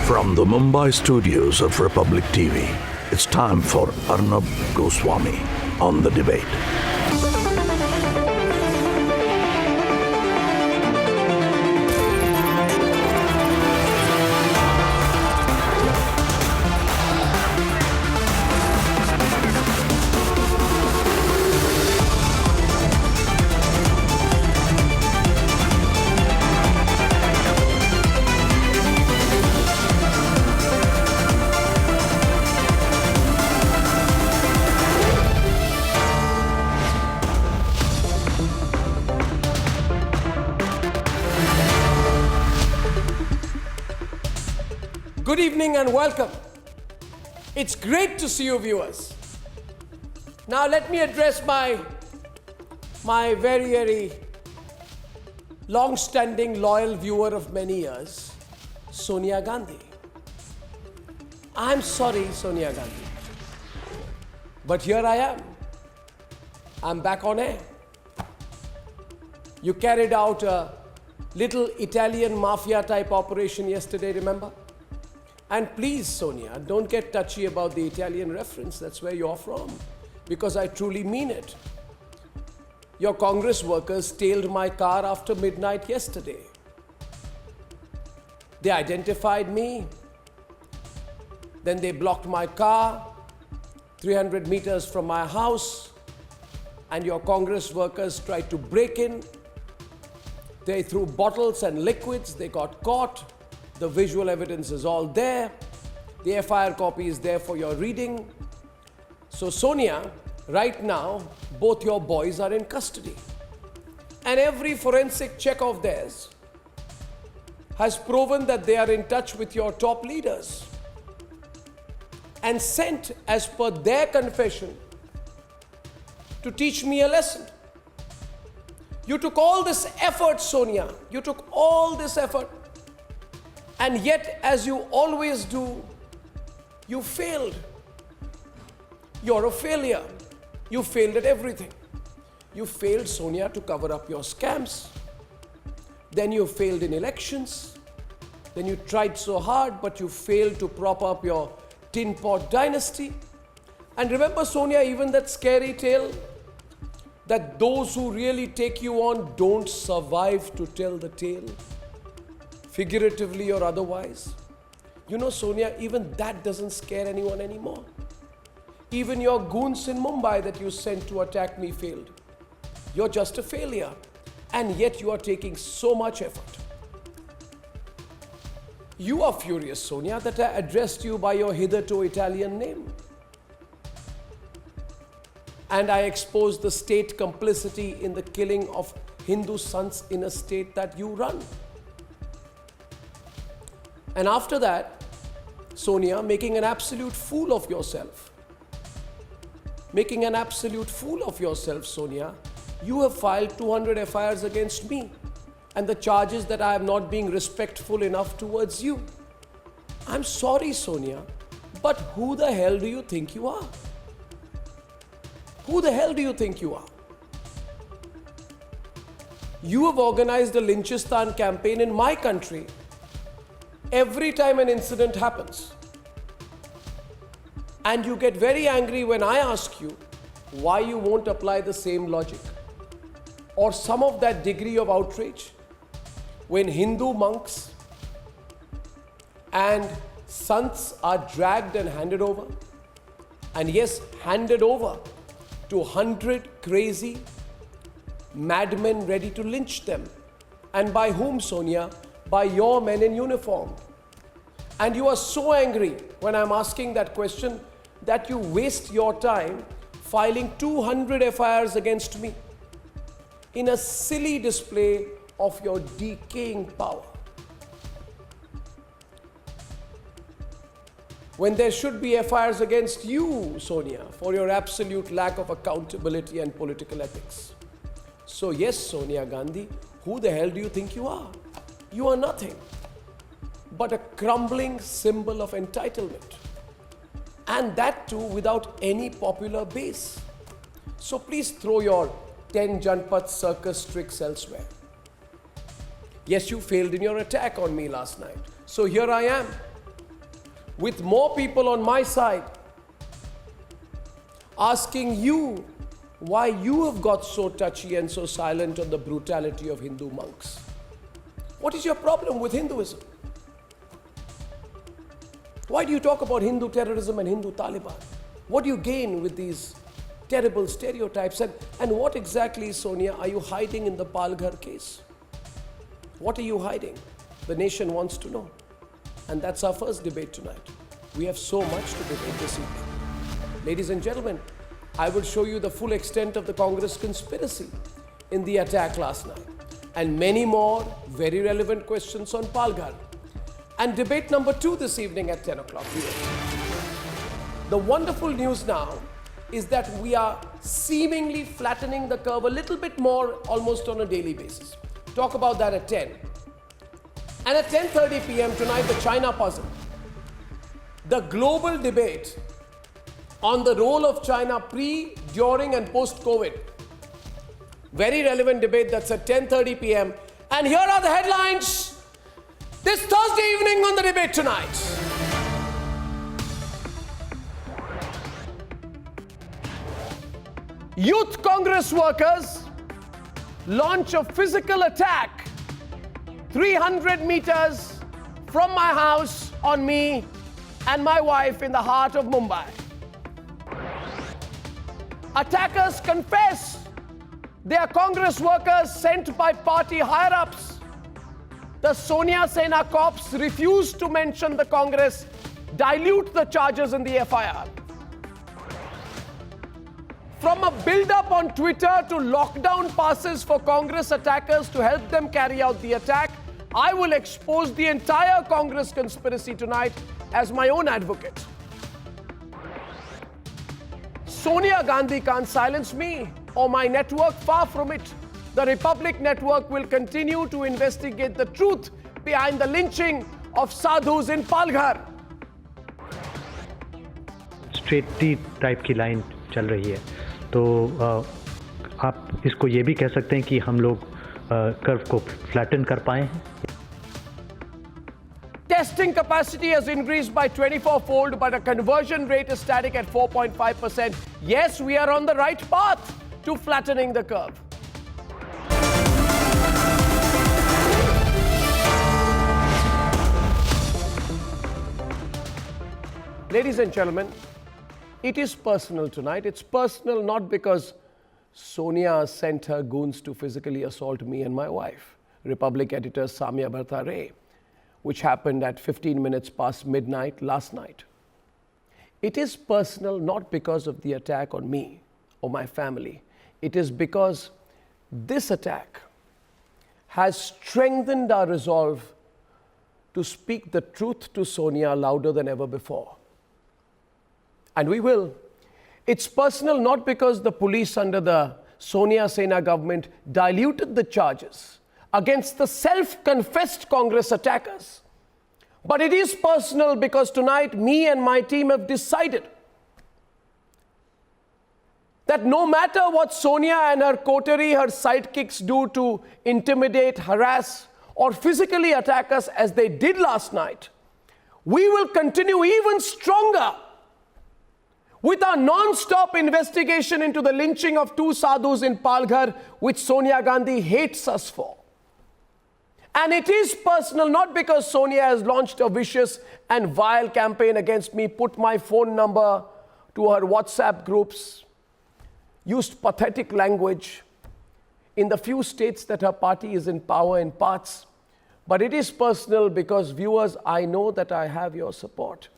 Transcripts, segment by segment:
From the Mumbai studios of Republic TV, it's time for Arnab Goswami on The Debate. Good evening and welcome. It's great to see you, viewers. Now let me address my very long-standing loyal viewer of many years, Sonia Gandhi. I'm sorry, Sonia Gandhi, but here I am. I'm back on air. You carried out a little Italian mafia type operation yesterday, remember? And please, Sonia, don't get touchy about the Italian reference. That's where you're from, because I truly mean it. Your Congress workers tailed my car after midnight yesterday. They identified me. Then they blocked my car 300 meters from my house, and your Congress workers tried to break in. They threw bottles and liquids. They got caught. The visual evidence is all there. The FIR copy is there for your reading. So Sonia, right now, both your boys are in custody. And every forensic check of theirs has proven that they are in touch with your top leaders and sent, as per their confession, to teach me a lesson. You took all this effort, Sonia. You took all this effort. And yet, as you always do, you failed. You're a failure. You failed at everything. You failed, Sonia, to cover up your scams. Then you failed in elections. Then you tried so hard, but you failed to prop up your tin pot dynasty. And remember, Sonia, even that scary tale that those who really take you on don't survive to tell the tale, figuratively or otherwise. You know, Sonia, even that doesn't scare anyone anymore. Even your goons in Mumbai that you sent to attack me failed. You're just a failure, and yet you are taking so much effort. You are furious, Sonia, that I addressed you by your hitherto Italian name. And I exposed the state complicity in the killing of Hindu sons in a state that you run. And after that, Sonia, making an absolute fool of yourself. Making an absolute fool of yourself, Sonia, you have filed 200 FIRs against me, and the charges that I am not being respectful enough towards you. I'm sorry, Sonia, but who the hell do you think you are? Who the hell do you think you are? You have organized a Lynchistan campaign in my country every time an incident happens. And you get very angry when I ask you why you won't apply the same logic or some of that degree of outrage when Hindu monks and sants are dragged and handed over. And yes, handed over to 100 crazy madmen ready to lynch them. And by whom, Sonia? By your men in uniform. And you are so angry when I'm asking that question that you waste your time filing 200 FIRs against me in a silly display of your decaying power. When there should be FIRs against you, Sonia, for your absolute lack of accountability and political ethics. So yes, Sonia Gandhi, who the hell do you think you are? You are nothing but a crumbling symbol of entitlement. And that too without any popular base. So please throw your 10 Janpat circus tricks elsewhere. Yes, you failed in your attack on me last night. So here I am, with more people on my side, asking you why you have got so touchy and so silent on the brutality of Hindu monks. What is your problem with Hinduism? Why do you talk about Hindu terrorism and Hindu Taliban? What do you gain with these terrible stereotypes? And what exactly, Sonia, are you hiding in the Palghar case? What are you hiding? The nation wants to know. And that's our first debate tonight. We have so much to debate this evening. Ladies and gentlemen, I will show you the full extent of the Congress conspiracy in the attack last night, and many more very relevant questions on Palghar. And debate number 2 this evening at 10 o'clock. The wonderful news now is that we are seemingly flattening the curve a little bit more almost on a daily basis. Talk about that at 10. And at 10:30 p.m. tonight, the China puzzle. The global debate on the role of China pre, during and post-COVID. Very relevant debate, that's at 10:30 p.m. And here are the headlines this Thursday evening on the debate tonight. Youth Congress workers launch a physical attack 300 meters from my house on me and my wife in the heart of Mumbai. Attackers confess they are Congress workers sent by party higher-ups. The Sonia Sena cops refuse to mention the Congress, dilute the charges in the FIR. From a build-up on Twitter to lockdown passes for Congress attackers to help them carry out the attack, I will expose the entire Congress conspiracy tonight as my own advocate. Sonia Gandhi can't silence me or my network, far from it. The Republic Network will continue to investigate the truth behind the lynching of sadhus in Palghar. Straight T type की line चल रही है, तो आप इसको ये भी कह सकते हैं कि हम लोग कर्व को फ्लैटन कर पाए हैं. Testing capacity has increased by 24-fold, but a conversion rate is static at 4.5%. Yes, we are on the right path to flattening the curve. Ladies and gentlemen, it is personal tonight. It's personal not because Sonia sent her goons to physically assault me and my wife, Republic editor Samya Bhartare, which happened at 15 minutes past midnight last night. It is personal not because of the attack on me or my family. It is because this attack has strengthened our resolve to speak the truth to Sonia louder than ever before. And we will. It's personal not because the police under the Sonia Sena government diluted the charges against the self-confessed Congress attackers. But it is personal because tonight me and my team have decided that no matter what Sonia and her coterie, her sidekicks do to intimidate, harass, or physically attack us as they did last night, we will continue even stronger with our non-stop investigation into the lynching of 2 sadhus in Palghar, which Sonia Gandhi hates us for. And it is personal not because Sonia has launched a vicious and vile campaign against me, put my phone number to her WhatsApp groups, used pathetic language in the few states that her party is in power in parts. But it is personal because, viewers, I know that I have your support.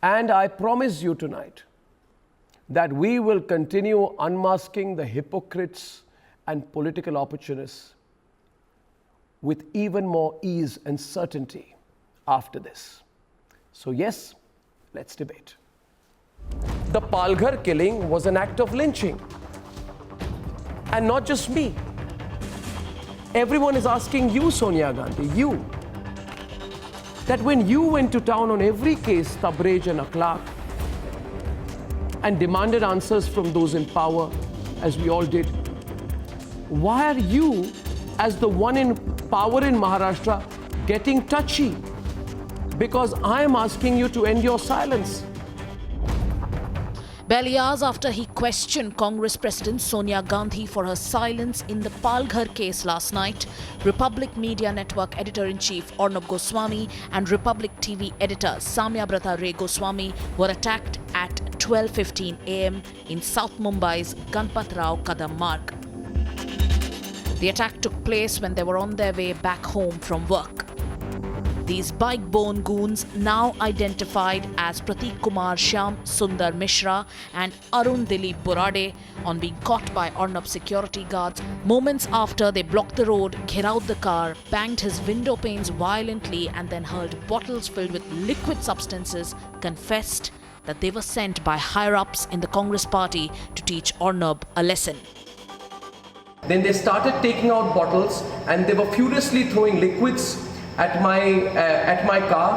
And I promise you tonight that we will continue unmasking the hypocrites and political opportunists with even more ease and certainty after this. So yes, let's debate. The Palghar killing was an act of lynching. And not just me. Everyone is asking you, Sonia Gandhi, you, that when you went to town on every case, Tabraj and Akhlaq, and demanded answers from those in power, as we all did, why are you, as the one in power in Maharashtra, getting touchy, because I am asking you to end your silence. Barely hours after he questioned Congress President Sonia Gandhi for her silence in the Palghar case last night, Republic Media Network Editor-in-Chief Arnab Goswami and Republic TV editor Samyabrata Ray Goswami were attacked at 12:15 a.m. in South Mumbai's Ganpat Rao Kadam Marg. The attack took place when they were on their way back home from work. These bike-borne goons, now identified as Prateek Kumar Shyam Sundar Mishra and Arun Dilip Borade, on being caught by Arnab security guards, moments after they blocked the road, gheraud the car, banged his window panes violently and then hurled bottles filled with liquid substances, confessed that they were sent by higher-ups in the Congress party to teach Arnab a lesson. Then they started taking out bottles and they were furiously throwing liquids at my car.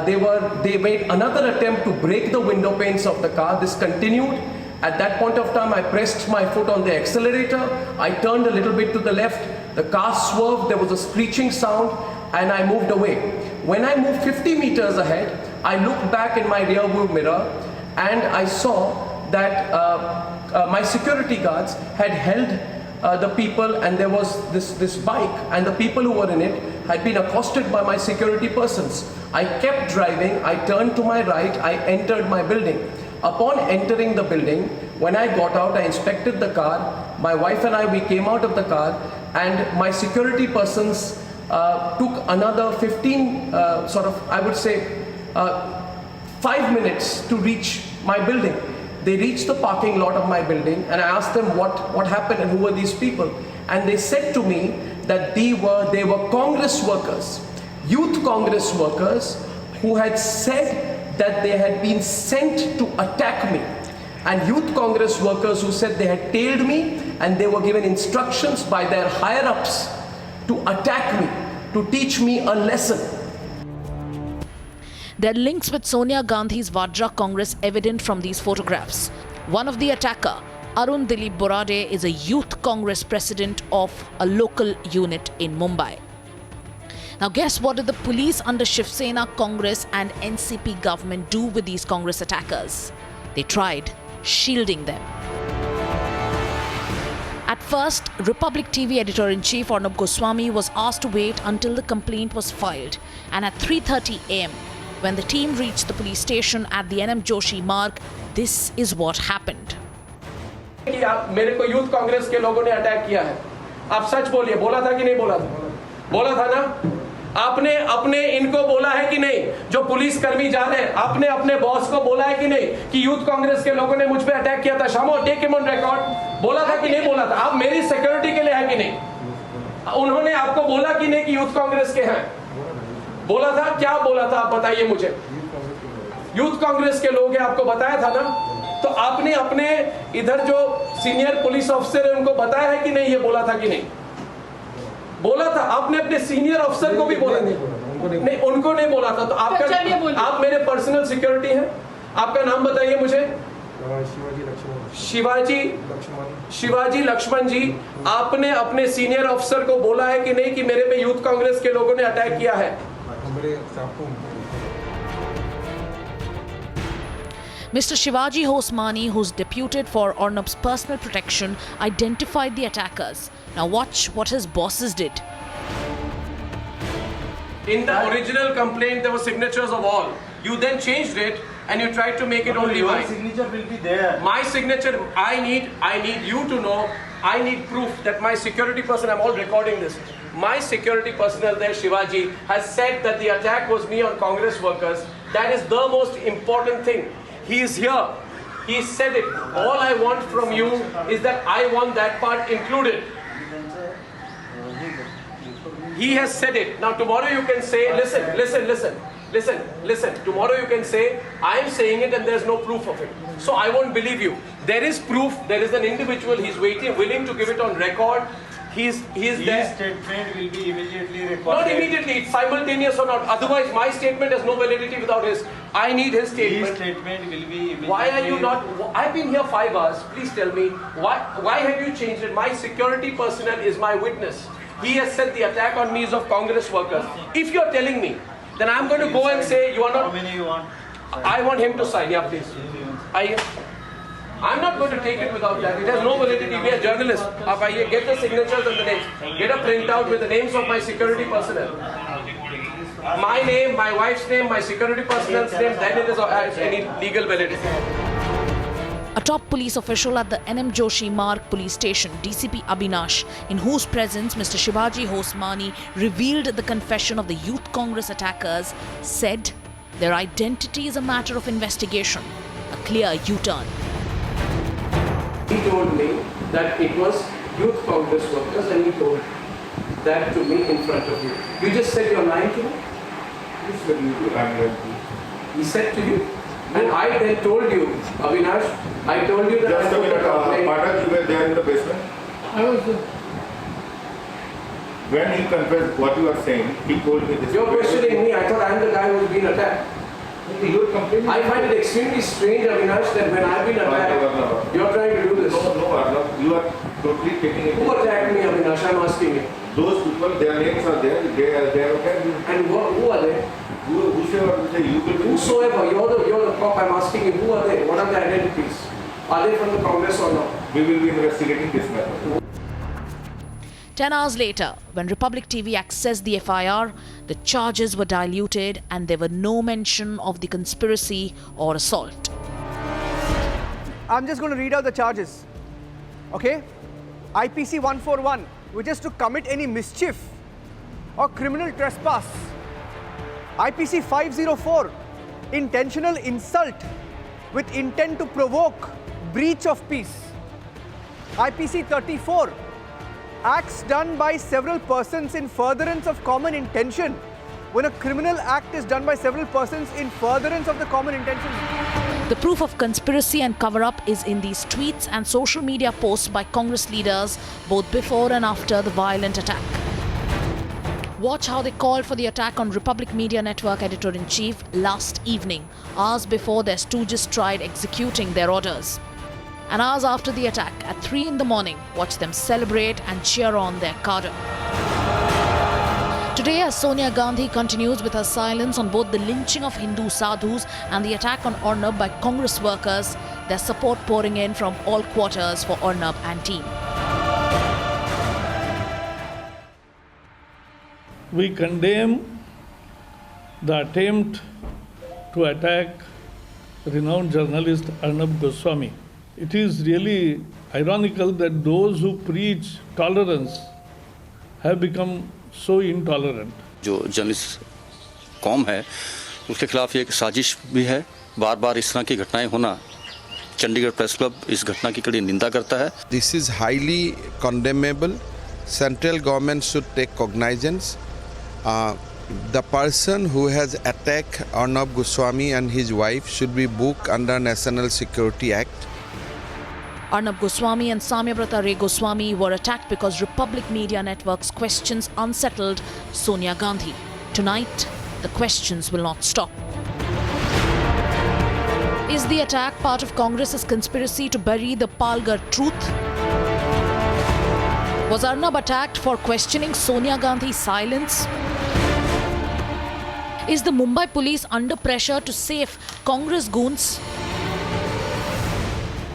They made another attempt to break the window panes of the car. This continued. At that point of time, I pressed my foot on the accelerator. I turned a little bit to the left. The car swerved. There was a screeching sound and I moved away. When I moved 50 meters ahead, I looked back in my rear view mirror and I saw that my security guards had held the people, and there was this bike, and the people who were in it had been accosted by my security persons. I kept driving, I turned to my right, I entered my building. Upon entering the building, when I got out, I inspected the car. My wife and we came out of the car, and my security persons took another 5 minutes to reach my building. They reached the parking lot of my building and I asked them what happened and who were these people. And they said to me that they were Congress workers, youth Congress workers who had said that they had been sent to attack me. And youth Congress workers who said they had tailed me and they were given instructions by their higher-ups to attack me, to teach me a lesson. There are links with Sonia Gandhi's Vajra Congress evident from these photographs. One of the attacker, Arun Dilip Borade, is a youth Congress president of a local unit in Mumbai. Now guess what did the police under Shiv Sena Congress and NCP government do with these Congress attackers? They tried shielding them. At first, Republic TV editor-in-chief Arnab Goswami was asked to wait until the complaint was filed, and at 3:30 a.m., when the team reached the police station at the NM Joshi Marg, this is what happened. मेरे को youth Congress के लोगों ने attack किया है. आप सच बोलिए, बोला था कि नहीं बोला था? बोला था ना? आपने अपने इनको बोला है कि नहीं? जो पुलिस कर्मी जा रहे हैं, आपने अपने बॉस को बोला है कि नहीं कि यूथ कांग्रेस के लोगों ने मुझ पे अटैक किया था? शामो, टेक हिम ऑन रिकॉर्ड. बोला था कि नहीं बोला था? आप मेरी सिक्योरिटी के लिए है कि नहीं? उन्होंने आपको बोला कि नहीं कि यूथ कांग्रेस के हैं? बोला था? क्या बोला था आप बताइए मुझे. यूथ कांग्रेस के लोग हैं, आपको बताया था ना. तो आपने अपने इधर जो सीनियर पुलिस ऑफिसर है उनको बताया है कि नहीं ये बोला था कि नहीं? बोला था. आपने अपने सीनियर ऑफिसर को भी बोला नहीं, उनको नहीं बोला था. तो आपका, आप मेरे पर्सनल सिक्योरिटी हैं. आपका नाम बताइए मुझे. शिवाजी लक्ष्मण जी. आपने अपने सीनियर ऑफिसर को बोला है कि नहीं कि मेरे पे यूथ कांग्रेस के लोगों ने अटैक किया है? Mr. Shivaji Hosmani, who's deputed for Arnab's personal protection, identified the attackers. Now watch what his bosses did. In the original complaint, there were signatures of all. You then changed it and you tried to make it only mine. Your signature will be there. My signature, I need you to know, I need proof that my security person, I'm all recording this. My security personnel there, Shivaji, has said that the attack was me on Congress workers. That is the most important thing. He is here. He said it. All I want from you is that I want that part included. He has said it. Now tomorrow you can say, listen. Tomorrow you can say, I am saying it and there's no proof of it. So I won't believe you. There is proof. There is an individual. He's waiting, willing to give it on record. His statement will be immediately recorded. Not immediately, it's simultaneous or not. Otherwise, my statement has no validity without his. I need his statement. His statement will be immediately. Why are you not? I've been here 5 hours. Please tell me, why have you changed it? My security personnel is my witness. He has said the attack on me is of Congress workers. If you're telling me then I'm going to go and say you are How not. many you want? I want him to sign. Yeah, please. I'm not going to take it without that. It has no validity. We are journalists. Up आइए, get the signatures and the names. Get a printout with the names of my security personnel. My name, my wife's name, my security personnel's name. Then it has any legal validity. A top police official at the NM Joshi Marg police station, DCP Abhinash, in whose presence Mr. Shivaji Hosmani revealed the confession of the Youth Congress attackers, said their identity is a matter of investigation. A clear U-turn. He told me that it was Youth Congress workers and he told that to me in front of you. You just said you're lying to me? He said to you? And I then told you, Avinash, I told you that Just I a put minute, a complaint. Pathak, you were there in the basement. I was there. When he confessed what you are saying, he told me this. You're questioning me. I thought I'm the guy who's been attacked. You are complaining. I find it extremely strange, Avinash, that when I've been attacked, you're trying to do this. No, Arnav, you are totally taking it. Who attacked me, Avinash? I'm asking you. Those people, their names are there. They are okay. And who are they? Whosoever you will be. Whosoever, you're the cop. I'm asking you, who are they? What are their identities? Are they from the Congress or not? We will be investigating this matter. 10 hours later, when Republic TV accessed the FIR, the charges were diluted and there were no mention of the conspiracy or assault. I'm just going to read out the charges. Okay? IPC 141, which is to commit any mischief or criminal trespass. IPC 504, intentional insult with intent to provoke breach of peace. IPC 34, acts done by several persons in furtherance of common intention. When a criminal act is done by several persons in furtherance of the common intention. The proof of conspiracy and cover-up is in these tweets and social media posts by Congress leaders both before and after the violent attack. Watch how they called for the attack on Republic Media Network editor-in-chief last evening, hours before their stooges tried executing their orders. And hours after the attack, at 3 in the morning, watch them celebrate and cheer on their cadre. Today, as Sonia Gandhi continues with her silence on both the lynching of Hindu sadhus and the attack on Arnab by Congress workers, their support pouring in from all quarters for Arnab and team. We condemn the attempt to attack renowned journalist Arnab Goswami. It is really ironical that those who preach tolerance have become so intolerant. जो journalist कौम है उसके खिलाफ एक साजिश भी है. बार बार इस तरह की घटनाएं होना, चंडीगढ़ प्रेस क्लब इस घटना की कड़ी निंदा करता है. This is highly condemnable. Central government should take cognizance. The person who has attacked Arnab Goswami and his wife should be booked under National Security Act. Arnab Goswami and Samyabrata Ray Goswami were attacked because Republic Media Network's questions unsettled Sonia Gandhi. Tonight, the questions will not stop. Is the attack part of Congress's conspiracy to bury the Palghar truth? Was Arnab attacked for questioning Sonia Gandhi's silence? Is the Mumbai police under pressure to save Congress goons?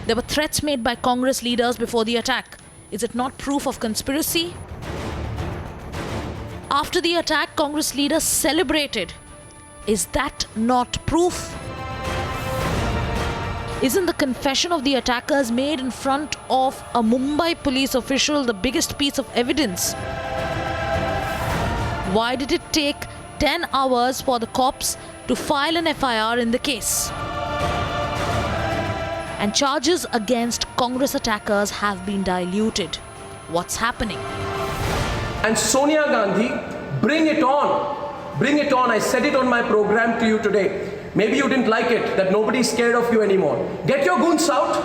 There were threats made by Congress leaders before the attack. Is it not proof of conspiracy? After the attack, Congress leaders celebrated. Is that not proof? Isn't the confession of the attackers made in front of a Mumbai police official the biggest piece of evidence? Why did it take 10 hours for the cops to file an FIR in the case? And charges against Congress attackers have been diluted. What's happening? And Sonia Gandhi, bring it on. Bring it on. I said it on my program to you today. Maybe you didn't like it, that nobody's scared of you anymore. Get your goons out.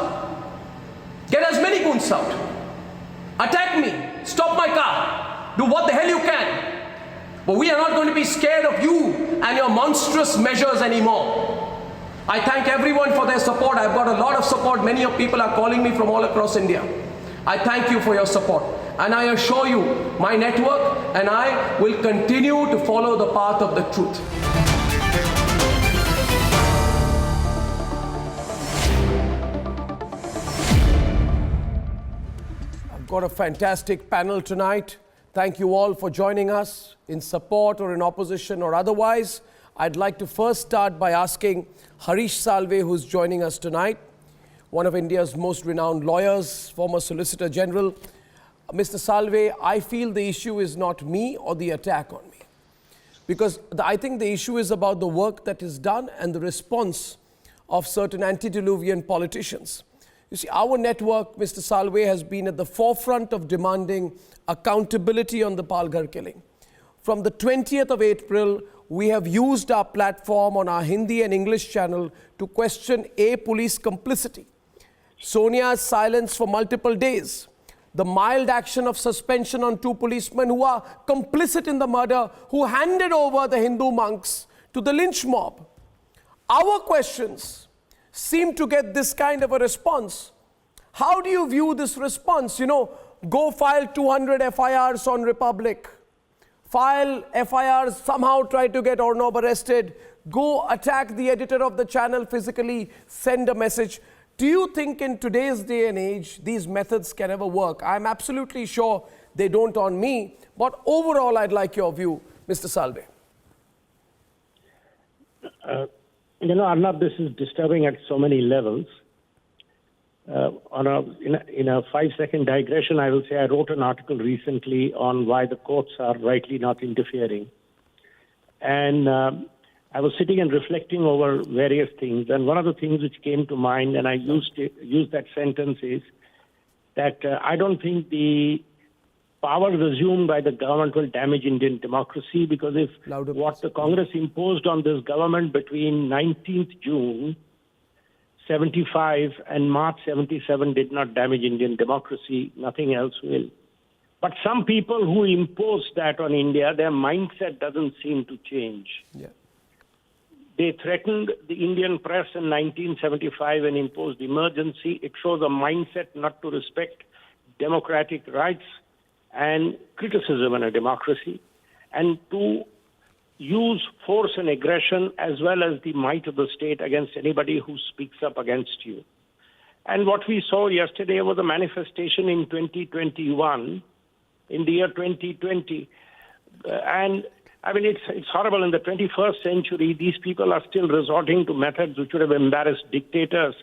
Get as many goons out. Attack me. Stop my car. Do what the hell you can. But we are not going to be scared of you and your monstrous measures anymore. I thank everyone for their support. I've got a lot of support. Many of people are calling me from all across India. I thank you for your support. And I assure you, my network and I will continue to follow the path of the truth. I've got a fantastic panel tonight. Thank you all for joining us in support or in opposition or otherwise. I'd like to first start by asking Harish Salve, who's joining us tonight, one of India's most renowned lawyers, former Solicitor General. Mr. Salve, I feel the issue is not me or the attack on me, because I think the issue is about the work that is done and the response of certain antediluvian politicians. You see, our network, Mr. Salve, has been at the forefront of demanding accountability on the Palghar killing. From the 20th of April, we have used our platform on our Hindi and English channel to question police complicity, Sonia's silence for multiple days, the mild action of suspension on 2 policemen who are complicit in the murder, who handed over the Hindu monks to the lynch mob. Our questions seem to get this kind of a response. How do you view this response? You know, go file 200 FIRs on Republic, file FIRs, somehow try to get Arnab arrested, go attack the editor of the channel physically, send a message. Do you think in today's day and age, these methods can ever work? I'm absolutely sure they don't on me, but overall, I'd like your view, Mr. Salve. Arnab, this is disturbing at so many levels. In a 5-second digression, I will say I wrote an article recently on why the courts are rightly not interfering. And I was sitting and reflecting over various things, and one of the things which came to mind, and I used that sentence, is that I don't think the powers assumed by the government will damage Indian democracy, because if what the Congress imposed on this government between 19th June 75 and March 77 did not damage Indian democracy, nothing else will. But some people who impose that on India, their mindset doesn't seem to change. Yeah. They threatened the Indian press in 1975 and imposed emergency. It shows a mindset not to respect democratic rights and criticism in a democracy, and to use force and aggression as well as the might of the state against anybody who speaks up against you. And what we saw yesterday was a manifestation in 2021, in the year 2020. And I mean, it's horrible. In the 21st century, these people are still resorting to methods which would have embarrassed dictators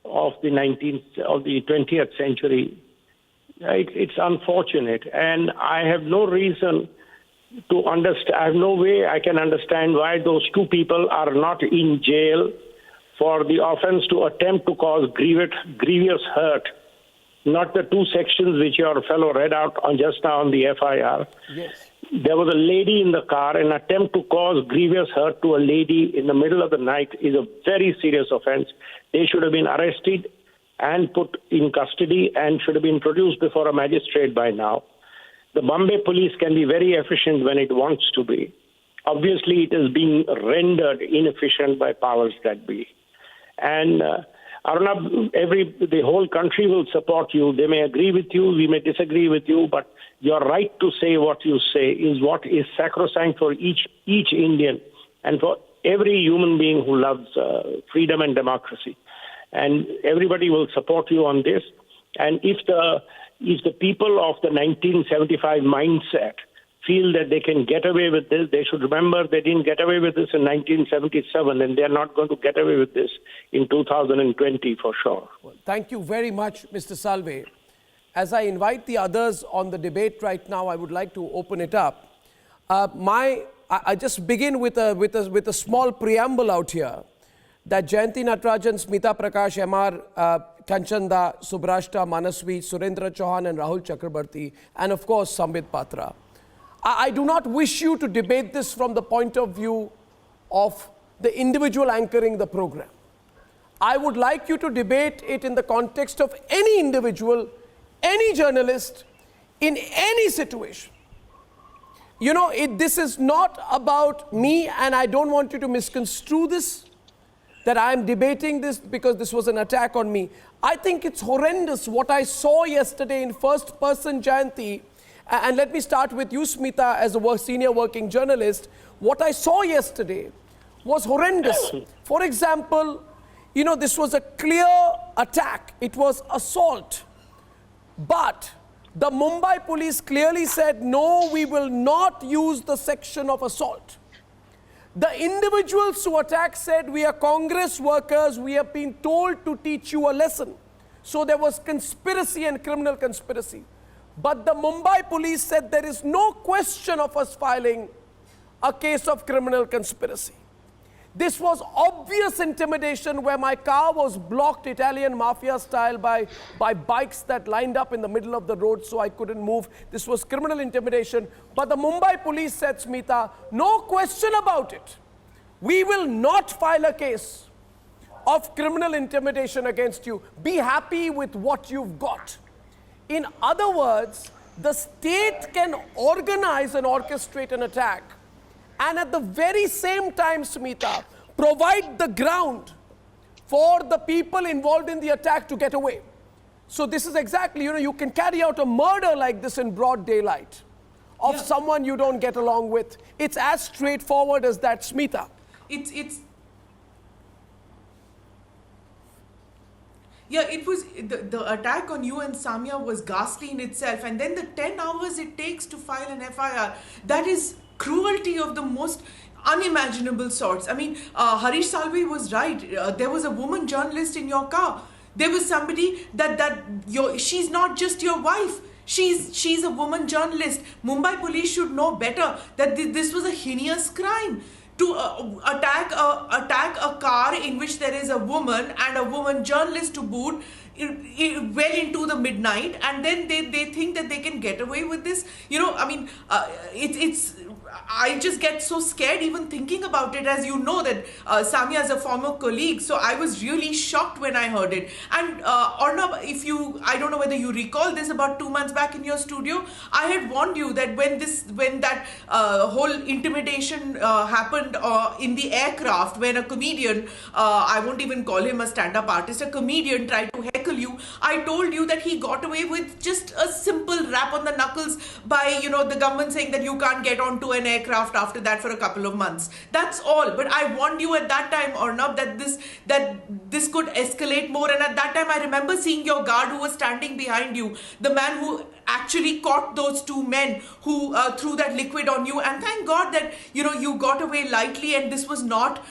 of the 20th century. It's unfortunate, and I have no reason to understand. I have no way I can understand why those 2 people are not in jail for the offense to attempt to cause grievous hurt, not the 2 sections which your fellow read out on just now on the FIR. Yes. There was a lady in the car. An attempt to cause grievous hurt to a lady in the middle of the night is a very serious offense. They should have been arrested and put in custody and should have been produced before a magistrate by now. The Bombay police can be very efficient when it wants to be. Obviously, it is being rendered inefficient by powers that be. And Arnab, the whole country will support you. They may agree with you, we may disagree with you, but your right to say what you say is what is sacrosanct for each Indian and for every human being who loves freedom and democracy. And everybody will support you on this. And if the people of the 1975 mindset feel that they can get away with this, they should remember they didn't get away with this in 1977, and they're not going to get away with this in 2020 for sure. Well, thank you very much, Mr. Salve. As I invite the others on the debate right now, I would like to open it up. I just begin with a small preamble out here that Jayanti Natarajan, Smita Prakash, MR Kanchanda, Subrashta, Manasvi, Surendra Chauhan and Rahul Chakrabarti, and of course Sambit Patra. I do not wish you to debate this from the point of view of the individual anchoring the program. I would like you to debate it in the context of any individual, any journalist, in any situation. You know, this is not about me, and I don't want you to misconstrue this. that I am debating this because this was an attack on me. I think it's horrendous what I saw yesterday in first person, Jayanti. And let me start with you, Smita, as a senior working journalist. What I saw yesterday was horrendous. For example, you know, this was a clear attack. It was assault. But the Mumbai police clearly said, no, we will not use the section of assault. The individuals who attacked said, we are Congress workers, we have been told to teach you a lesson. So there was conspiracy and criminal conspiracy. But the Mumbai police said there is no question of us filing a case of criminal conspiracy. This was obvious intimidation where my car was blocked Italian mafia style by bikes that lined up in the middle of the road so I couldn't move. This was criminal intimidation. But the Mumbai police said, Smita, no question about it. We will not file a case of criminal intimidation against you. Be happy with what you've got. In other words, the state can organize and orchestrate an attack and at the very same time, Smita, provide the ground for the people involved in the attack to get away. So this is exactly, you know, you can carry out a murder like this in broad daylight of someone you don't get along with. It's as straightforward as that, Smita. Yeah, it was, the attack on you and Samia was ghastly in itself. And then the 10 hours it takes to file an FIR, that is cruelty of the most unimaginable sorts. I mean, Harish Salvi was right. There was a woman journalist in your car. There was somebody she's not just your wife. She's a woman journalist. Mumbai police should know better that this was a heinous crime. To attack a car in which there is a woman and a woman journalist to boot well into the midnight, and then they think that they can get away with this. You know, I mean, I just get so scared even thinking about it. As you know that Samia is a former colleague, so I was really shocked when I heard it. And Arnab, I don't know whether you recall this, about 2 months back in your studio, I had warned you that when that whole intimidation happened in the aircraft, when a comedian, I won't even call him a stand-up artist, a comedian tried to heckle you, I told you that he got away with just a simple rap on the knuckles by, you know, the government saying that you can't get onto an aircraft after that for a couple of months. That's all. But I warned you at that time, Arnab, that this could escalate more. And at that time, I remember seeing your guard who was standing behind you, the man who actually caught those two men who threw that liquid on you. And thank God that, you know, you got away lightly, and this was not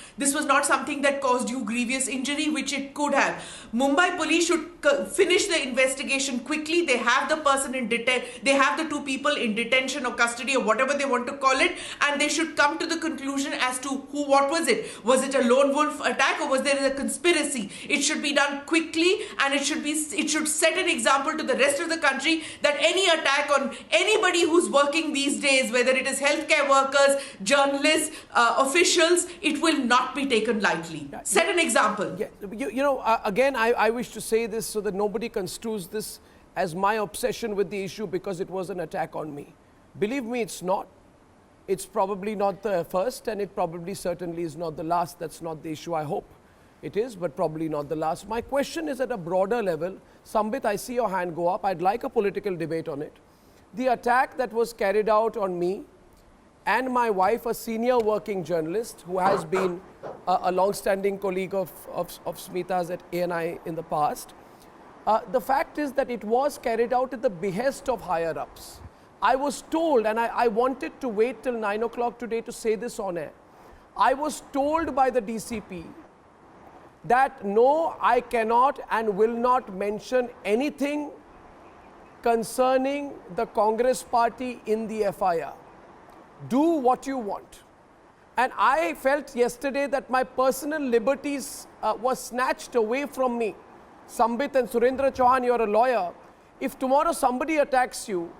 something that caused you grievous injury, which it could have. Mumbai police should finish the investigation quickly. They have the person they have the two people in detention or custody or whatever they want to call it, and they should come to the conclusion as to what was it. Was it a lone wolf attack, or was there a conspiracy? It should be done quickly, and it should set an example to the rest of the country that any attack on anybody who's working these days, whether it is healthcare workers, journalists, officials, it will not be taken lightly. Set an example. Yeah. You know, again, I wish to say this so that nobody construes this as my obsession with the issue because it was an attack on me. Believe me, it's not. It's probably not the first, and it probably certainly is not the last. That's not the issue. I hope it is, but probably not the last. My question is at a broader level. Sambit, I see your hand go up. I'd like a political debate on it. The attack that was carried out on me and my wife, a senior working journalist who has been a long-standing colleague of Smita's at ANI in the past. The fact is that it was carried out at the behest of higher-ups. I was told, and I wanted to wait till 9 o'clock today to say this on air. I was told by the DCP that no, I cannot and will not mention anything concerning the Congress party in the FIR. Do what you want. And I felt yesterday that my personal liberties were snatched away from me. Sambit and Surendra Chauhan, you're a lawyer. If tomorrow somebody attacks you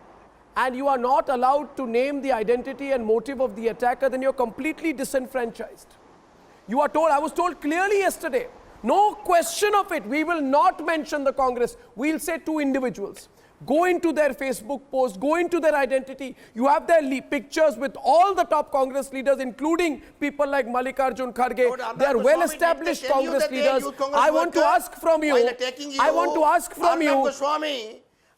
and you are not allowed to name the identity and motive of the attacker, then you're completely disenfranchised. You are told, I was told clearly yesterday, no question of it, we will not mention the Congress. We'll say two individuals. Go into their Facebook post, go into their identity. You have their pictures with all the top Congress leaders, including people like Mallikarjun Kharge. They are well-established Congress leaders. I want to ask from you. I want to ask from you.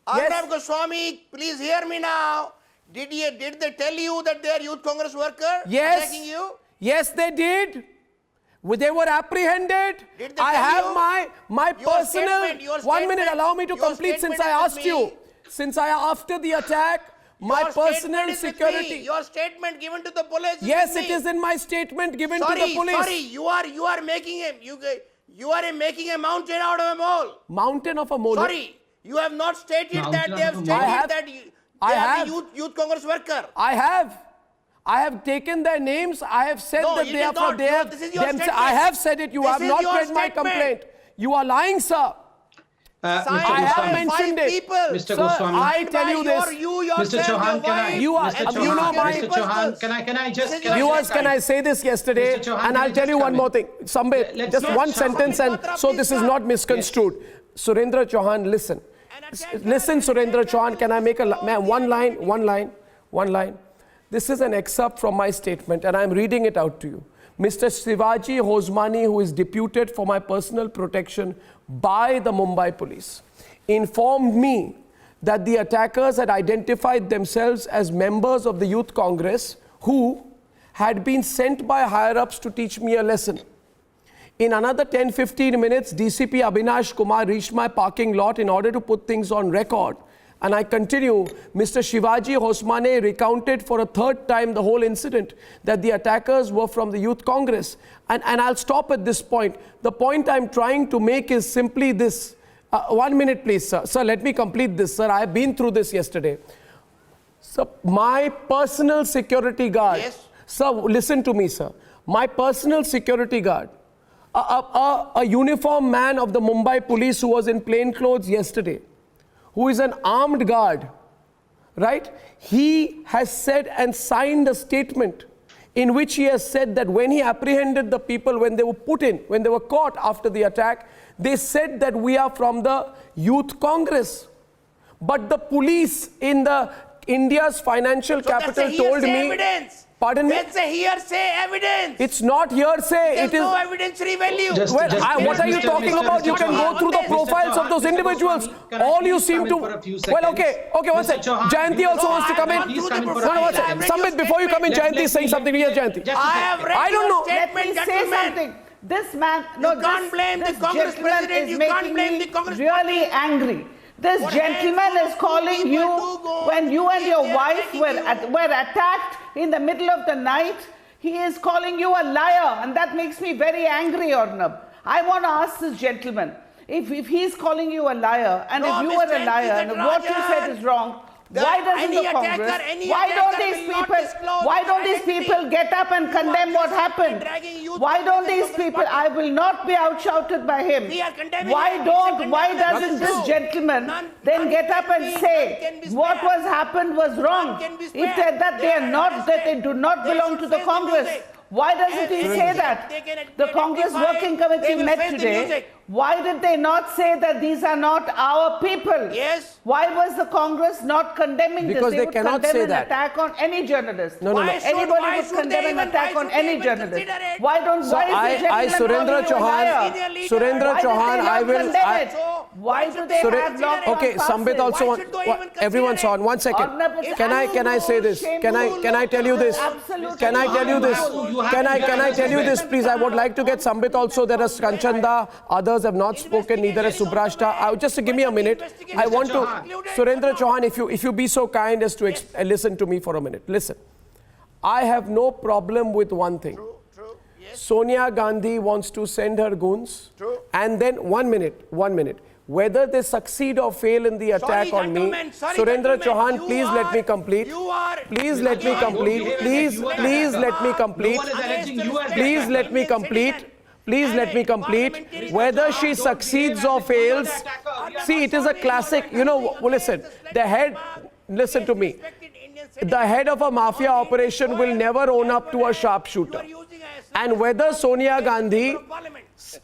Arnab Goswami, please hear me now. Did they tell you that they are Youth Congress worker? Yes. Attacking you? Yes, they did. They were apprehended. I have my personal... 1 minute, allow me to complete since I asked you. After the attack, my personal security... Your statement given to the police. Yes, it is in my statement given to the police. Sorry, you are making a mountain out of a mole. Mountain of a mole. Sorry, you have not stated that they have stated that they are the Youth Congress worker. I have taken their names. I have said that they are for them. I have said it. You have not read my complaint. You are lying, sir. I have mentioned it. Mr. Goswami, I tell you this. Mr. Chauhan, can I just viewers, can I say this yesterday? And I'll tell you one more thing. Sambit, just one sentence, and so this is not misconstrued. Surendra Chauhan, listen. Listen, Surendra Chauhan, can I make one line? This is an excerpt from my statement, and I'm reading it out to you. Mr. Shivaji Hosmani, who is deputed for my personal protection by the Mumbai police, informed me that the attackers had identified themselves as members of the Youth Congress who had been sent by higher-ups to teach me a lesson. In another 10-15 minutes, DCP Abhinash Kumar reached my parking lot in order to put things on record. And I continue, Mr. Shivaji Hosmani recounted for a third time the whole incident, that the attackers were from the Youth Congress. And I'll stop at this point. The point I'm trying to make is simply this. 1 minute, please, sir. Sir, let me complete this, sir. I have been through this yesterday. Sir, my personal security guard. Yes. Sir, listen to me, sir. My personal security guard, a uniformed man of the Mumbai police who was in plain clothes yesterday, who is an armed guard, right? He has said and signed a statement in which he has said that when he apprehended the people, when they were caught after the attack, they said that we are from the Youth Congress. But the police in India's financial capital told me... Evidence. Pardon me? That's a hearsay evidence. It's not hearsay. There's no evidentiary value. What are you talking about? You can go through the profiles of those individuals. All you seem to... Well, okay, one second. Jayanti also wants to come in. One second. Sambit, before you come in, Jayanti is saying something. Yes, Jayanti. I don't know. Let me say something. This man... You can't blame the Congress president. You can't blame the Congress really angry. This gentleman is calling you when you and your wife were attacked in the middle of the night. He is calling you a liar, and that makes me very angry, Arnab. I want to ask this gentleman, if he's calling you a liar, and if you were a liar, and if what you said is wrong, why doesn't the Congress, why don't these people get up and condemn what happened? Why don't these people, I will not be outshouted by him. Why doesn't this gentleman then get up and say what happened was wrong? If they do not belong to the Congress, why doesn't he say that? The Congress Working Committee met today. Why did they not say that these are not our people? Yes. Why was the Congress not condemning this? Because they would cannot condemn say an that. attack on any journalist. No. Anybody would condemn an attack on any journalist. Why is the Surendra Chauhan, I will... Why do they have long Okay, Sambit also wants... Everyone's on. 1 second. Can I say this? Can I tell you this? Can I tell you this? Can I tell you this, please? I would like to get Sambit also. There is Kanchanda. Others have not spoken. Neither has Subrashta. Just give me a minute. I want to... Surendra Chauhan, if you be so kind as to listen to me for a minute. Listen. I have no problem with one thing. True. Yes. Sonia Gandhi wants to send her goons. True. And then 1 minute. Whether they succeed or fail in the attack on me, Surendra Chauhan, please let me complete. Please let me complete. Please let me complete. Please let me complete. Please let me complete. Whether she succeeds or fails, see, it is a classic. Listen, listen to me. The head of a mafia operation will never own up to a sharpshooter. And whether Sonia Gandhi,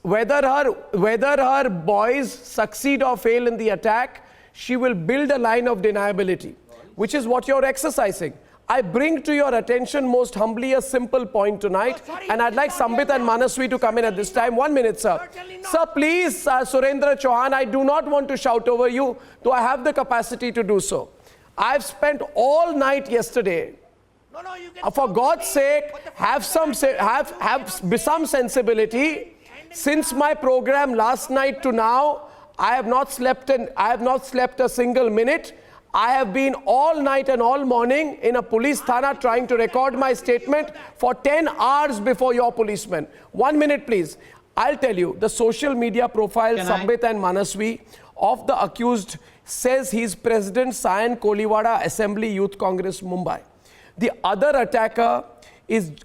whether her boys succeed or fail in the attack, she will build a line of deniability, which is what you're exercising. I bring to your attention most humbly a simple point tonight, and I'd like Sambit and Manaswi to come in at this time. 1 minute, sir. Sir, please, Surendra Chauhan, I do not want to shout over you, though I have the capacity to do so. I've spent all night yesterday. For God's sake, have some sensibility. Since my program last night to now, I have not slept a single minute. I have been all night and all morning in a police thana trying to record my statement for 10 hours before your policemen. 1 minute, please. I'll tell you, the social media profile, Sambit and Manaswi, of the accused says he's President Sayan Koliwada Assembly Youth Congress, Mumbai. The other attacker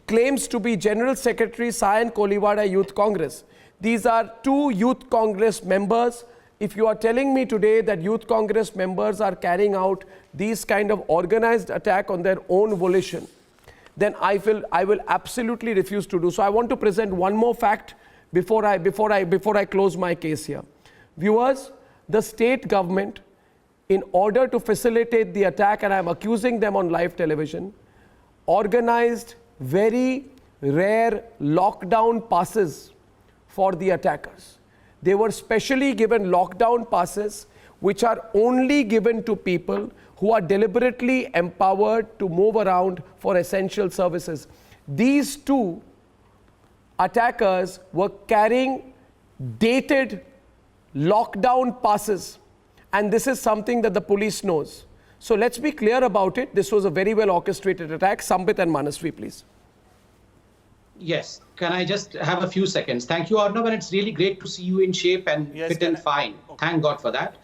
claims to be General Secretary Sayan Koliwada Youth Congress. These are two Youth Congress members. If you are telling me today that Youth Congress members are carrying out these kind of organized attack on their own volition, then I will absolutely refuse to do so. I want to present one more fact before I close my case here. Viewers, the state government, in order to facilitate the attack, and I'm accusing them on live television, organized very rare lockdown passes for the attackers. They were specially given lockdown passes which are only given to people who are deliberately empowered to move around for essential services. These two attackers were carrying dated lockdown passes, and this is something that the police knows. So let's be clear about it. This was a very well orchestrated attack. Sambit and Manaswi, please. Yes. Can I just have a few seconds? Thank you, Arnav, and it's really great to see you in shape and fit and fine. Okay. Thank God for that.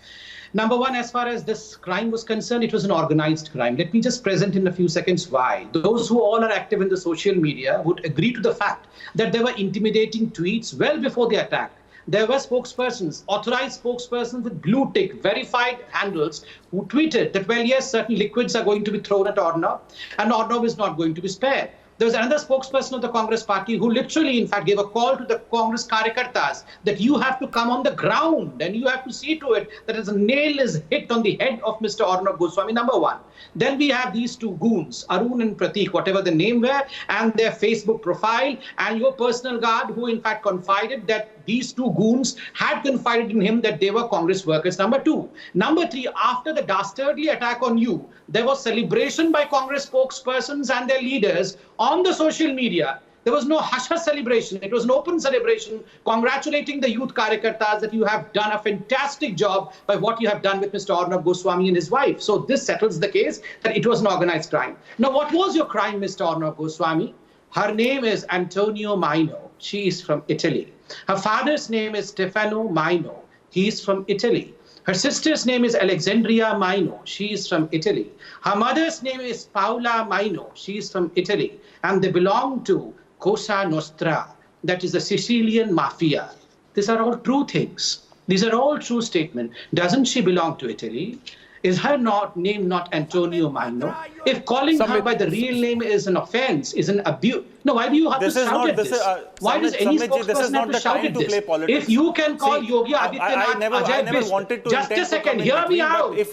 Number one, as far as this crime was concerned, it was an organized crime. Let me just present in a few seconds why. Those who all are active in the social media would agree to the fact that there were intimidating tweets well before the attack. There were spokespersons, authorized spokespersons with blue tick, verified handles, who tweeted that, well, yes, certain liquids are going to be thrown at Arnav, and Arnav is not going to be spared. There was another spokesperson of the Congress party who literally, in fact, gave a call to the Congress Karyakartas that you have to come on the ground and you have to see to it that as a nail is hit on the head of Mr. Arnav Goswami, number one. Then we have these two goons, Arun and Pratik, whatever the name were, and their Facebook profile, and your personal guard who, in fact, confided that these two goons had confided in him that they were Congress workers, number two. Number three, after the dastardly attack on you, there was celebration by Congress spokespersons and their leaders on the social media. There was no hush-hush celebration. It was an open celebration congratulating the youth Karyakartas that you have done a fantastic job by what you have done with Mr. Arnav Goswami and his wife. So this settles the case that it was an organized crime. Now, what was your crime, Mr. Arnav Goswami? Her name is Antonio Maino. She is from Italy. Her father's name is Stefano Maino. He is from Italy. Her sister's name is Alexandria Maino. She is from Italy. Her mother's name is Paola Maino. She is from Italy. And they belong to Cosa Nostra, that is the Sicilian mafia. These are all true things. These are all true statements. Doesn't she belong to Italy? Is her name not Antonio Maino? If calling her by the real name is an offense, is an abuse. No, why do you have to shout at this? Why does any spokesperson have to shout at this? If you can call Yogi Adityanath Ajay Bisht, just a second, hear me out. Hear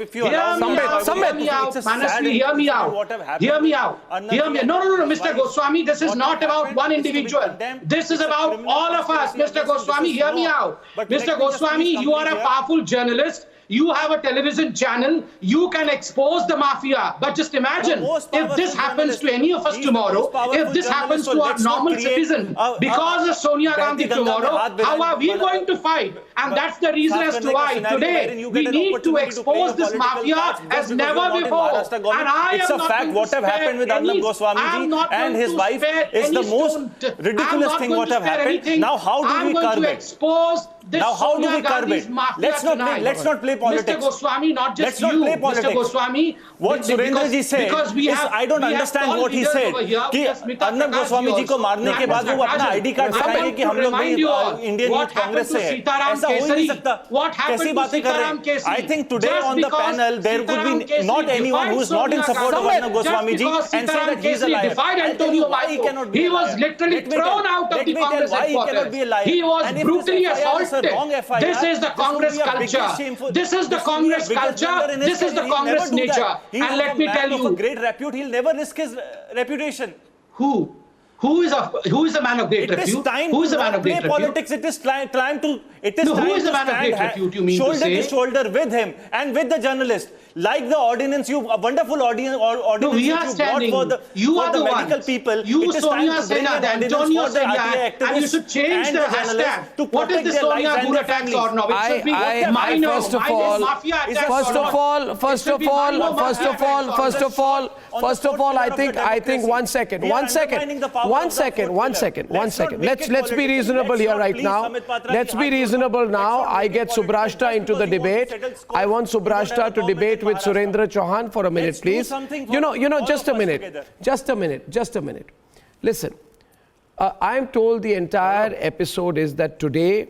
me out, Manaswi, hear me out. Hear me out. Hear me. No, Mr. Goswami, this is not about one individual. This is about all of us. Mr. Goswami, hear me out. Mr. Goswami, you are a powerful journalist. You have a television channel. You can expose the mafia. But just imagine if this happens to any of us tomorrow, if this happens to a normal citizen because of Sonia Gandhi tomorrow, how are we going to fight? And that's the reason as to why today we need to expose this mafia as never before. And I am not going to spare with Arnav Goswami and his wife is the most ridiculous thing what have happened. Now how do we curb it? Now how do we curb it? Let's not play politics. Mr. Goswami, not just you, Mr. Goswami. What Surendra ji said is, I don't understand what he said. कि अर्नब गोस्वामी जी को मारने के बाद वो अपना ID card दिखाएंगे कि हम लोग भी इंडियन यूथ कांग्रेस से है. ऐसा हो ही नहीं सकता. कैसी बातें कर रहे हैं? I think today on the panel there could be not anyone who is not in support of Arnab Goswami ji and say that he is a liar. He was literally thrown out of the Congress headquarters. He was brutally assaulted a wrong FIR. This is the Congress culture. This is the Congress culture. This is the Congress nature. And let me tell you, of great repute, he'll never risk his reputation. Who is a man of great repute? Who is a man of great repute? Politics. It is time to. Who is a man of great repute? You mean shoulder to say? to shoulder with him and with the journalist, like the ordinance a wonderful ordinance we are standing. For the medical people. You, it is Sonia time to bring Sena, an the ordinance Antonio for the Sena, RTI activists and you should change the hashtag. To What is the Sonia Gura tax or no? It should be minor, first of all, I think one second. Let's be reasonable here right now. Let's be reasonable now. I get Subrashta into the debate. I want Subrashta to debate with Surendra Chauhan for a minute, please. Just a minute. Listen, I'm told the entire episode is that today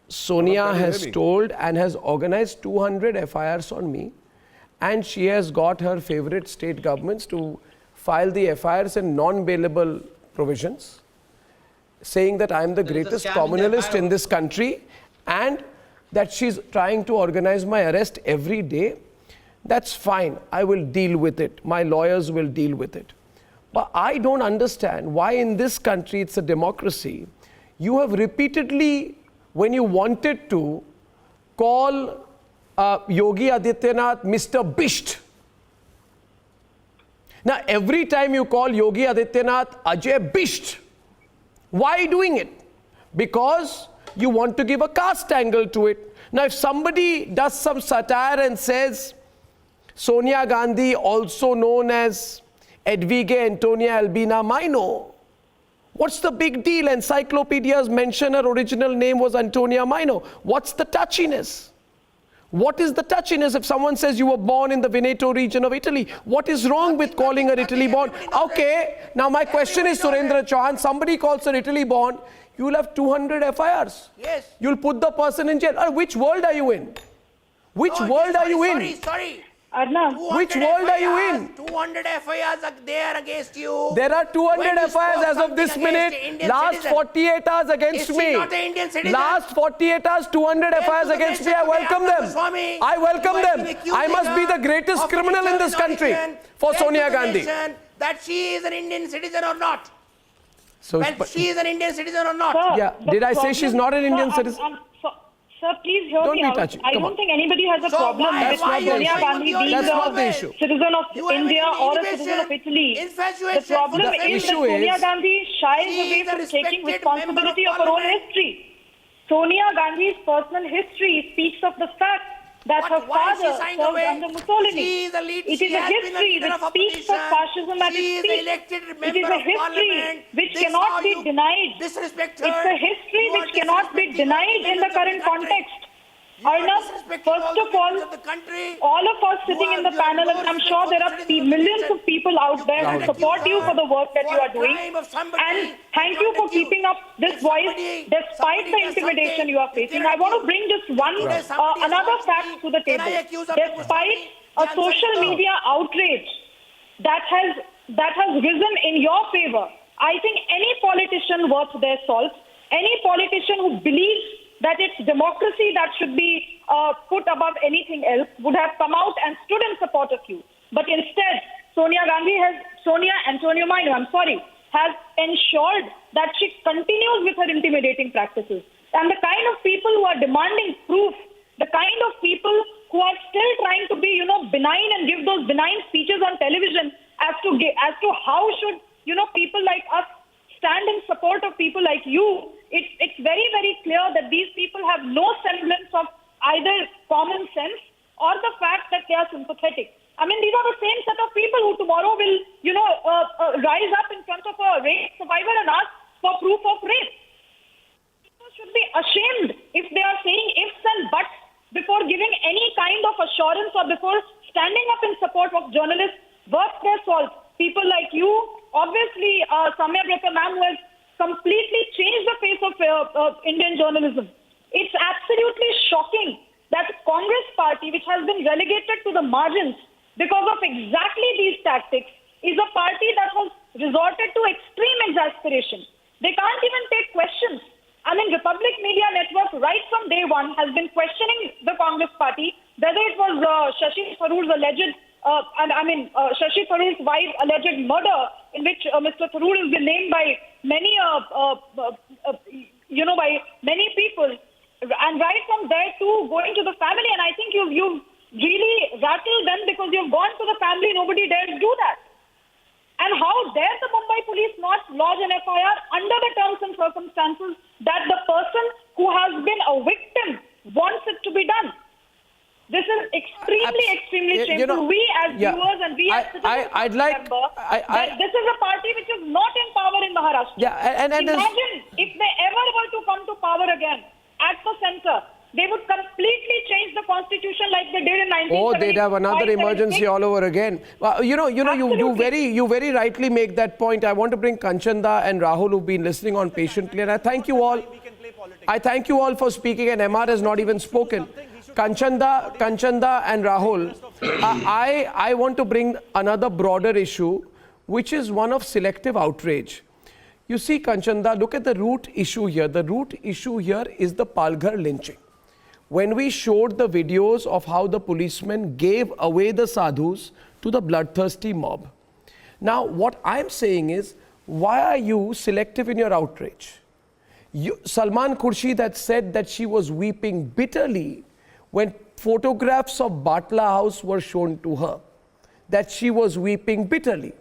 Sonia has told and has organized 200 FIRs on me, and she has got her favorite state governments to file the FIRs in non-bailable provisions, saying that I'm the greatest communalist in this country and that she's trying to organize my arrest every day. That's fine. I will deal with it. My lawyers will deal with it. But I don't understand why in this country, it's a democracy, you have repeatedly, when you wanted to, call Yogi Adityanath Mr. Bisht. Now, every time you call Yogi Adityanath Ajay Bisht, why doing it? Because you want to give a caste angle to it. Now, if somebody does some satire and says, Sonia Gandhi, also known as Edvige Antonia Albina Maino, what's the big deal? Encyclopedias mention her original name was Antonia Maino. What's the touchiness? What is the touchiness if someone says you were born in the Veneto region of Italy? What is wrong with calling her Italy born? Okay, now my question is, Surendra Chauhan, somebody calls her Italy born, you'll have 200 FIRs. Yes. You'll put the person in jail. Which world are you in? Which world are you in? Sorry. Arnab, which world are you in? 200 FIRs are there against you. There are 200 FIRs as of this minute. Last 48 hours against me. Not an Indian citizen? Last 48 hours, 200 FIRs against me. I welcome them. I welcome them. I must be the greatest criminal in this country for Sonia Gandhi. That she is an Indian citizen or not? So, she is an Indian citizen or not? Yeah. Did I say she's not an Indian citizen? Sir, please hear me out. I don't think anybody has a problem with Sonia Gandhi being a citizen of India or a citizen of Italy. The problem is that Sonia Gandhi shies away from taking responsibility of her own history. Sonia Gandhi's personal history speaks of the fact that her father served under Mussolini. It is a history which speaks of fascism at its peak. It is a history which cannot be denied. It's a history which cannot be denied in the current context. Arnab, first of all of us sitting in the panel, and I'm sure there are millions of people out there who support you for the work that you are doing. And thank you for keeping up this voice despite the intimidation you are facing. I want to bring just another fact to the table. Despite a social media outrage that has risen in your favor, I think any politician worth their salt, any politician who believes that it's democracy that should be put above anything else would have come out and stood in support of you. But instead, Sonia Antonia Maino, has ensured that she continues with her intimidating practices. And the kind of people who are demanding proof, the kind of people who are still trying to be, benign and give those benign speeches on television as to how should, people like us stand in support of people like you, it's very, very clear that these people have no semblance of either common sense or the fact that they are sympathetic. I mean, these are the same set of people who tomorrow will, rise up in front of a rape survivor and ask for proof of rape. People should be ashamed if they are saying ifs and buts before giving any kind of assurance or before standing up in support of journalists worth their salt. People like you, obviously, Samya Brata ma'am, who has completely changed the face of Indian journalism. It's absolutely shocking that Congress party, which has been relegated to the margins because of exactly these tactics, is a party that has resorted to extreme exasperation. They can't even take questions. I mean, Republic Media Network anyone has been questioning the Congress party, whether it was Shashi Tharoor's alleged, Shashi Tharoor's wife's alleged murder, in which Mr. Tharoor has been named by many, by many people, and right from there to going to the family. And I think you've really rattled them because you've gone to the family. Nobody dares do that. And how dare the Mumbai police not lodge an FIR under the terms and circumstances that the person who has been a victim wants it to be done? This is extremely shameful. We as viewers and we as citizens remember that this is a party which is not in power in Maharashtra. Imagine if they ever were to come to power again at the center, they would completely change the constitution like they did in 1970. Oh, they'd have another emergency all over again. Well, you very rightly make that point. I want to bring Kanchanda and Rahul, who've been listening on patiently, and I thank you all. I thank you all for speaking, and MR has not even spoken. Kanchanda and Rahul, I want to bring another broader issue, which is one of selective outrage. You see, Kanchanda, look at the root issue here. The root issue here is the Palghar lynching. When we showed the videos of how the policemen gave away the sadhus to the bloodthirsty mob. Now, what I'm saying is, why are you selective in your outrage? Salman Khurshid had said that she was weeping bitterly when photographs of Batla House were shown to her, that she was weeping bitterly.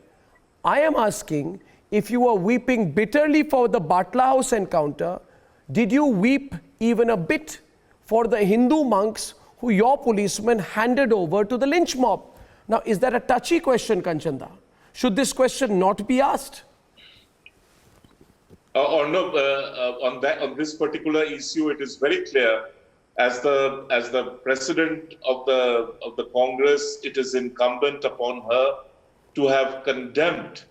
I am asking, if you were weeping bitterly for the Batla House encounter, did you weep even a bit for the Hindu monks who your policemen handed over to the lynch mob? Now, is that a touchy question, Kanchanda? Should this question not be asked? On this particular issue, it is very clear. As the president of the Congress, it is incumbent upon her to have condemned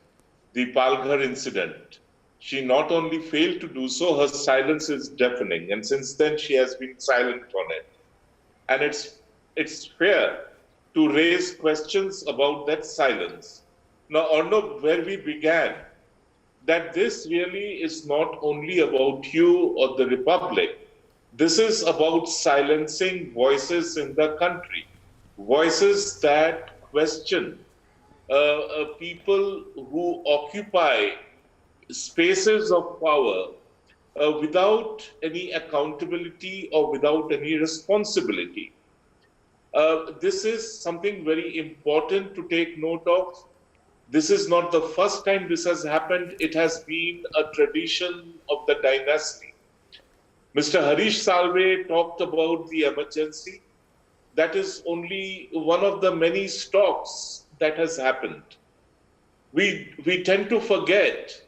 the Palghar incident. She not only failed to do so, her silence is deafening, and since then she has been silent on it. And it's fair to raise questions about that silence. Now, Arnab, where we began, that this really is not only about you or the Republic. This is about silencing voices in the country, voices that question people who occupy spaces of power without any accountability or without any responsibility. This is something very important to take note of. This is not the first time this has happened. It has been a tradition of the dynasty. Mr. Harish Salve talked about the emergency. That is only one of the many stalks that has happened. We tend to forget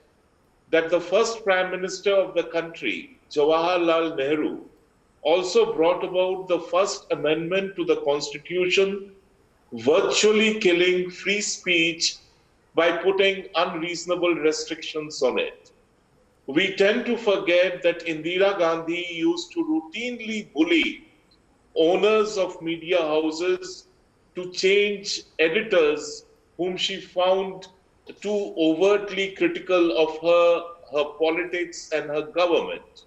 that the first Prime Minister of the country, Jawaharlal Nehru, also brought about the first amendment to the Constitution, virtually killing free speech by putting unreasonable restrictions on it. We tend to forget that Indira Gandhi used to routinely bully owners of media houses to change editors whom she found too overtly critical of her politics and her government.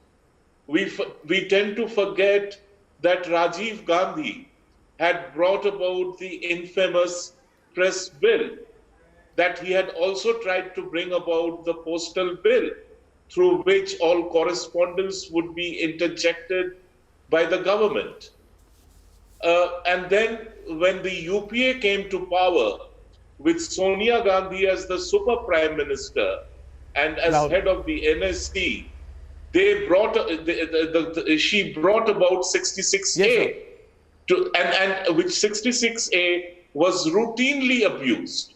We tend to forget that Rajiv Gandhi had brought about the infamous press bill, that he had also tried to bring about the postal bill, through which all correspondence would be interjected by the government. And then when the UPA came to power, with Sonia Gandhi as the super prime minister and as head of the NSC, they brought she brought about 66A, and which 66A was routinely abused.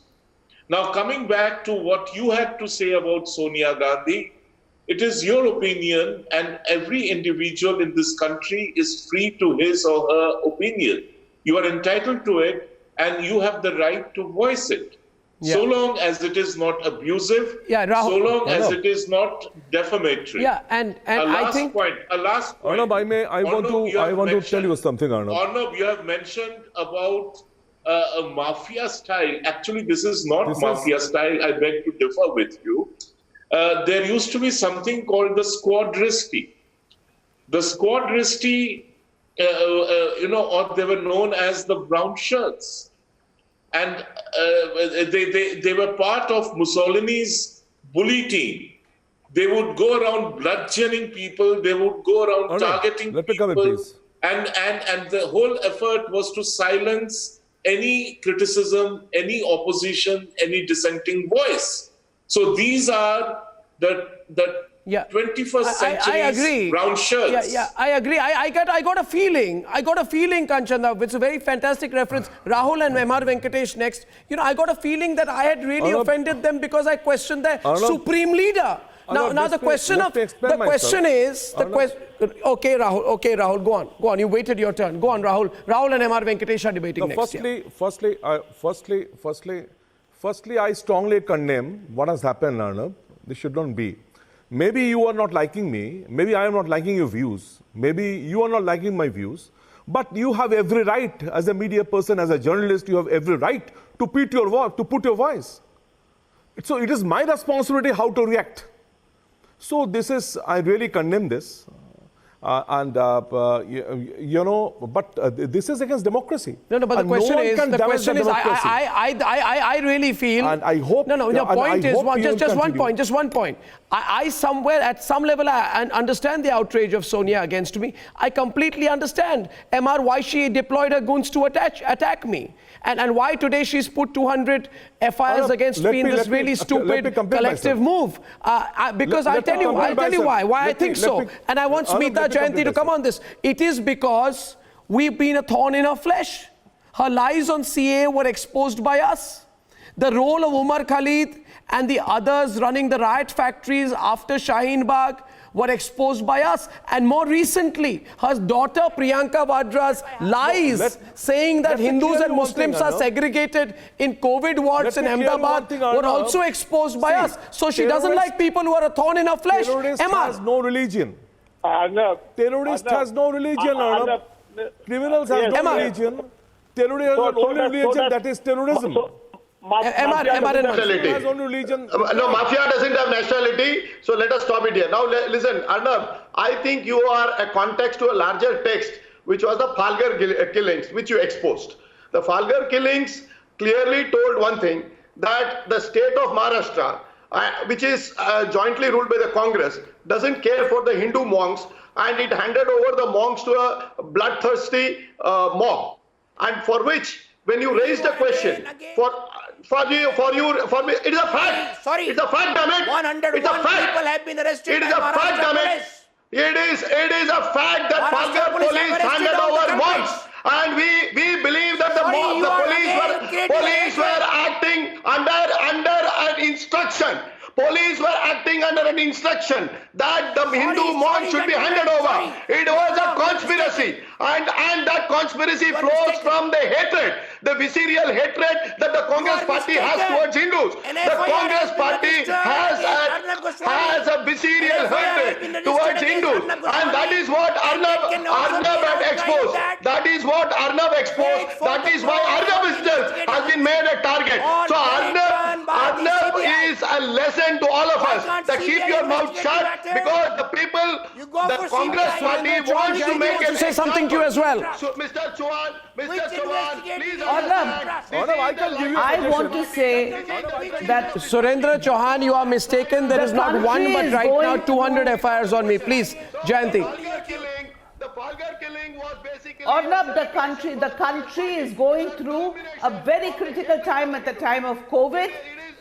Now, coming back to what you had to say about Sonia Gandhi, it is your opinion, and every individual in this country is free to his or her opinion. You are entitled to it, and you have the right to voice it. Yeah. So long as it is not abusive, Rahul, so long as it is not defamatory. Yeah, and I think a last point. Arnab, I want to tell you something, Arnab. Arnab, you have mentioned about a mafia style. Actually, this is not mafia style. I beg to differ with you. There used to be something called the squadristi. The squadristi, or they were known as the brown shirts. And they were part of Mussolini's bully team. They would go around bludgeoning people. They would go around targeting people. And the whole effort was to silence any criticism, any opposition, any dissenting voice. So these are the 21st century's brown shirts. I agree. I got a feeling, Kanchana, it's a very fantastic reference. Rahul and MR Venkatesh next. I got a feeling that I had really offended them because I questioned their supreme leader. Now the question is, okay, Rahul, go on. You waited your turn. Go on, Rahul. Rahul and MR Venkatesh are debating next. Firstly, I strongly condemn what has happened, Arnab. This should not be. Maybe you are not liking me. Maybe I am not liking your views. Maybe you are not liking my views. But you have every right, as a media person, as a journalist, you have every right to put your voice. So it is my responsibility how to react. So I really condemn this. But this is against democracy. No, but the question is, I really feel, and I hope, your point is, just one point. I somewhere, at some level, I understand the outrage of Sonia against me. I completely understand, MR, why she deployed her goons to attack me. And why today she's put 200 FIRs against me in this really stupid collective move. Because I'll tell you why I think so. And I want Smita Jayanti to come on this. It is because we've been a thorn in her flesh. Her lies on CA were exposed by us. The role of Umar Khalid and the others running the riot factories after Shaheen Bagh were exposed by us. And more recently, her daughter Priyanka Vadra's lies saying that Hindus and Muslims are segregated in COVID wards in Ahmedabad were also exposed by us. So she doesn't like people who are a thorn in her flesh. Terrorist has no religion. Terrorist has no religion, Arnab. Criminals have no religion. Terrorists have only religion, that is terrorism. Nationality. No, mafia doesn't have nationality, so let us stop it here. Now listen, Arnab, I think you are a context to a larger text, which was the Palghar killings, which you exposed. The Palghar killings clearly told one thing, that the state of Maharashtra, which is jointly ruled by the Congress, doesn't care for the Hindu monks, and it handed over the monks to a bloodthirsty mob, and for which, when you raised the question, for me, it is a fact. Sorry. It's a fact, damn it. 101 it's a fact. people have been arrested. It is a fact, damn it. It is a fact that Palghar police handed over monks. And we believe that the police were acting under an instruction. Police were acting under an instruction that the Hindu monks should be handed over. It was a conspiracy. And that conspiracy flows from the hatred, the visceral hatred that the Congress party has towards Hindus. The Congress party has a visceral hatred towards Hindus. And that is what Arnab had exposed. That is what Arnab exposed. That is why Arnab has been made a target. So Arnab is a lesson to all of us that keep your mouth shut, because the people, the Congress party wants to make it. Say something to you as well. So, Mr. Chauhan, please. I want to say that Surendra Chauhan, you are mistaken. There is not one, but right now 200 FIRs on me. Please, Jayanti. The Palghar killing was basically... Arnab, the country is going through a very critical time at the time of COVID.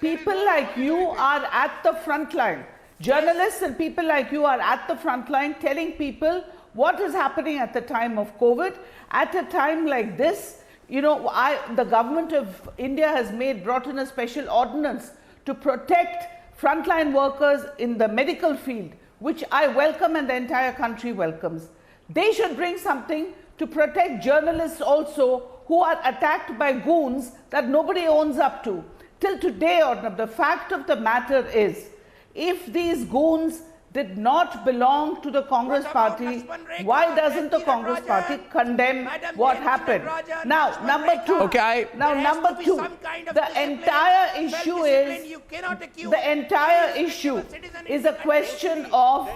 People like you are at the front line. Journalists and people like you are at the front line telling people what is happening at the time of COVID. At a time like this, the government of India has brought in a special ordinance to protect frontline workers in the medical field, which I welcome and the entire country welcomes. They should bring something to protect journalists also who are attacked by goons that nobody owns up to. Till today, Arnab, the fact of the matter is, if these goons did not belong to the Congress party, why doesn't the Congress party condemn what happened? Now, number two. Okay, number two. The entire issue is a question of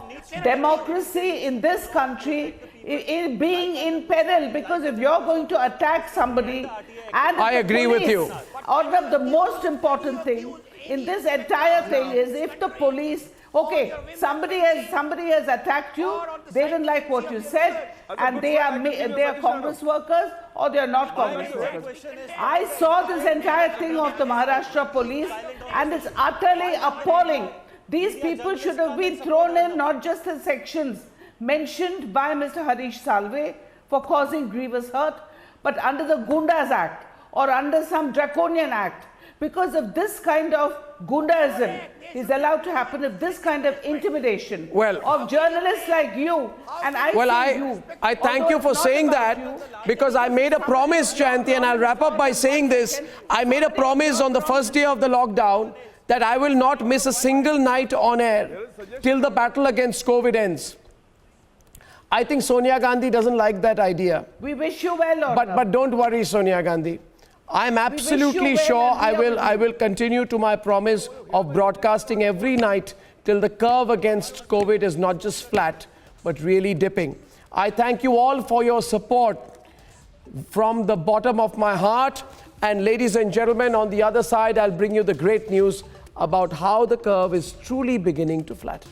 democracy in this country being in peril, because if you're going to attack somebody, and I agree with you. Arnab, the most important thing in this entire thing is if the police, okay, somebody has attacked you, they didn't like what you said, and they are Congress workers or they are not Congress workers. I saw this entire thing of the Maharashtra police, and it's utterly appalling. These people should have been thrown in not just as sections mentioned by Mr. Harish Salve for causing grievous hurt, but under the Gundas Act or under some draconian act, because if this kind of Gundaism is allowed to happen, if this kind of intimidation of journalists like you, and I thank you for saying that, because I made a promise, Jayanti, and I'll wrap up by saying this. I made a promise on the first day of the lockdown that I will not miss a single night on air till the battle against COVID ends. I think Sonia Gandhi doesn't like that idea. We wish you well, but don't worry, Sonia Gandhi. I'm absolutely sure I will continue to my promise of broadcasting every night till the curve against COVID is not just flat, but really dipping. I thank you all for your support from the bottom of my heart. And ladies and gentlemen, on the other side, I'll bring you the great news about how the curve is truly beginning to flatten.